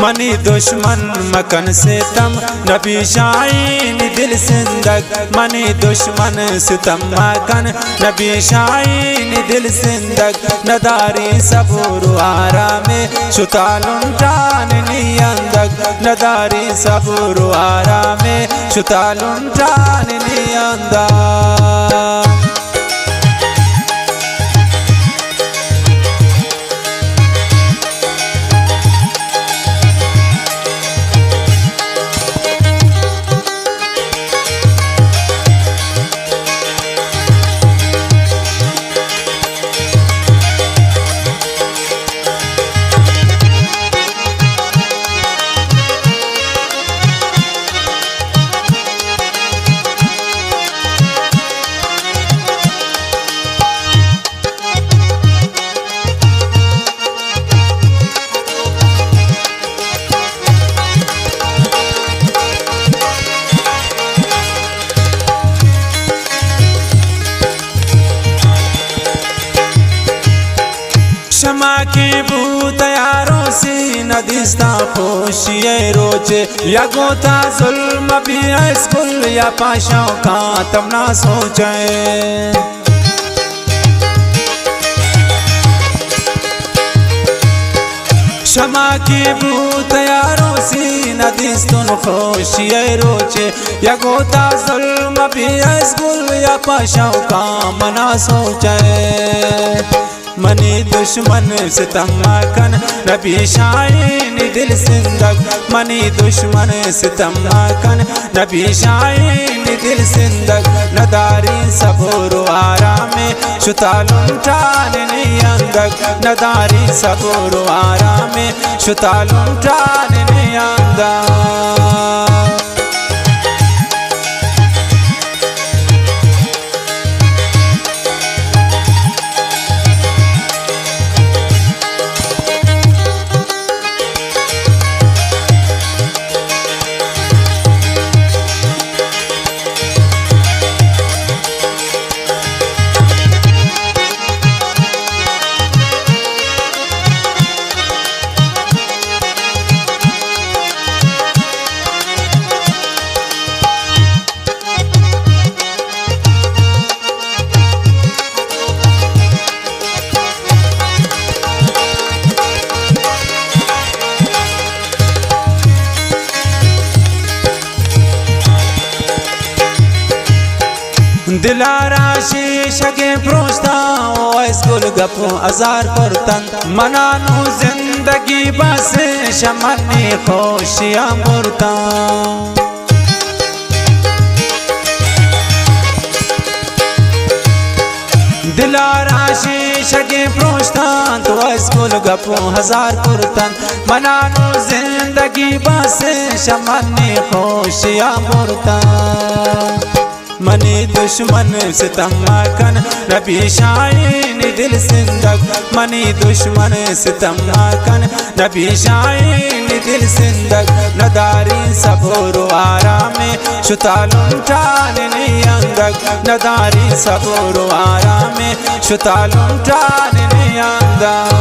Money दुश्मन मकन से तम नबी शाइन दिल सिंदग मनी दुश्मन सितम मकन नबी शाइन दिल सिंदग नदारी सबूर आरा में शुतालुंटान नियंदग नदारी सबूर आरा में शुतालुंटान नियंदग क्षमा की भूत यारों से नदिस्ता पोशिए रोचे या गोता जुल्म भी स्कुल या पाशाओं का तब ना सोचे क्षमा की भूत यारों से नदिस्तुन खोशिए रोचे या गोता जुल्म भी स्कुल या पाशाओं का मना सोचे मनी दुश्मन सितम मकन नबी शाइन दिल सिंदग मनी दुश्मन सितम मकन नबी शाइन दिल सिंदग नदारी सबूर आरा में शुतालुंटान नियंदग नदारी सबूर आरा में शुतालुंटान नियंदग दिलारा शीश के प्रोस्ता स्कूल गपो अजार परतन मनानु जिंदगी बस शमनी खुशियां मुर्ता दिलारा शीश के प्रोस्ता तो स्कूल गपो हजार पुरतन मनानु जिंदगी बस शमनी खुशियां मुर्ता मनी दुश्मन सितम मकन नबी शाइन दिल सिंदग मनी दुश्मन सितम मकन नबी शाइन दिल सिंदग नदारी सबूर आरा में शुतालुंटान नियंदग नदारी सबूर आरा में शुतालुंटान नियंदग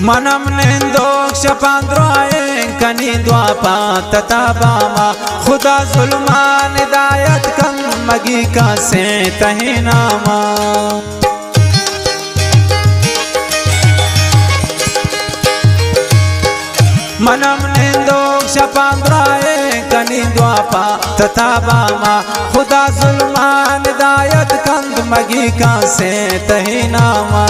मनम निंदोक्ष पांद्रोए कनी द्वापा तताबामा खुदा जुल्मान दायत कम मगी का से तहीनामा मनम निंदोक्ष पांद्रोए कनी द्वापा तथा बामा खुदा जुल्मान दायत कंद मगी का से तही नामा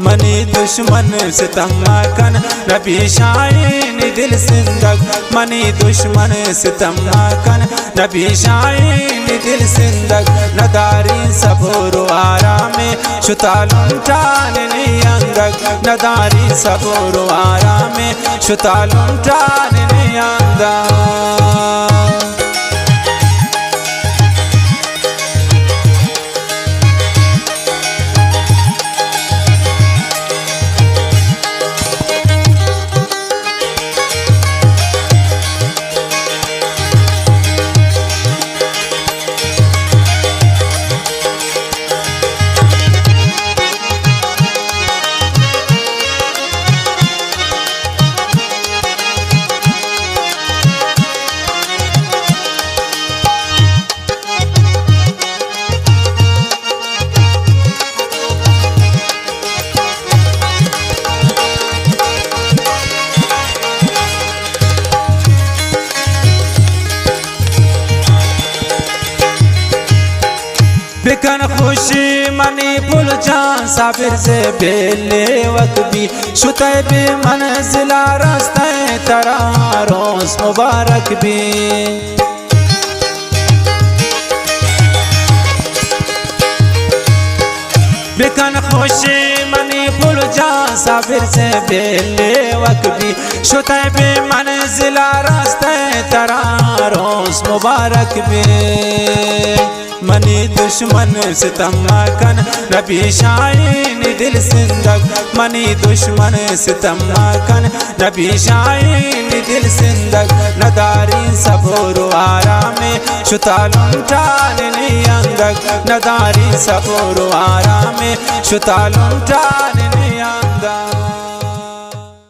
मनी दुश्मन सितम्मा कन नबी शाइन दिल सिंदग मनी दुश्मन सितम्मा कन नबी शाइन दिल सिंदग नदारी सबोरो आरामे शुतालुम टान नियंदग नदारी सबोरो आरामे शुतालुम टान नियंदग बिकन खुशी मनी पुल जान साबिर से बेले वक्त भी शुते भी मंजिला रास्ते तरा रोज मुबारक भी बिकन खुशी मनी पुल जान साबिर से बेले वक्त भी शुते भी मंजिला रास्ते तरा रोज मुबारक भी मनी दुश्मन सितम्मा कन नबी शाइन दिल सिंदग मनी दुश्मन सितम्मा कन नबी शाइन दिल सिंदग नदारी सबोरो आरामे शुतालुम टान नियंदग नदारी सबोरो आरामे शुतालुम टान नियंदग।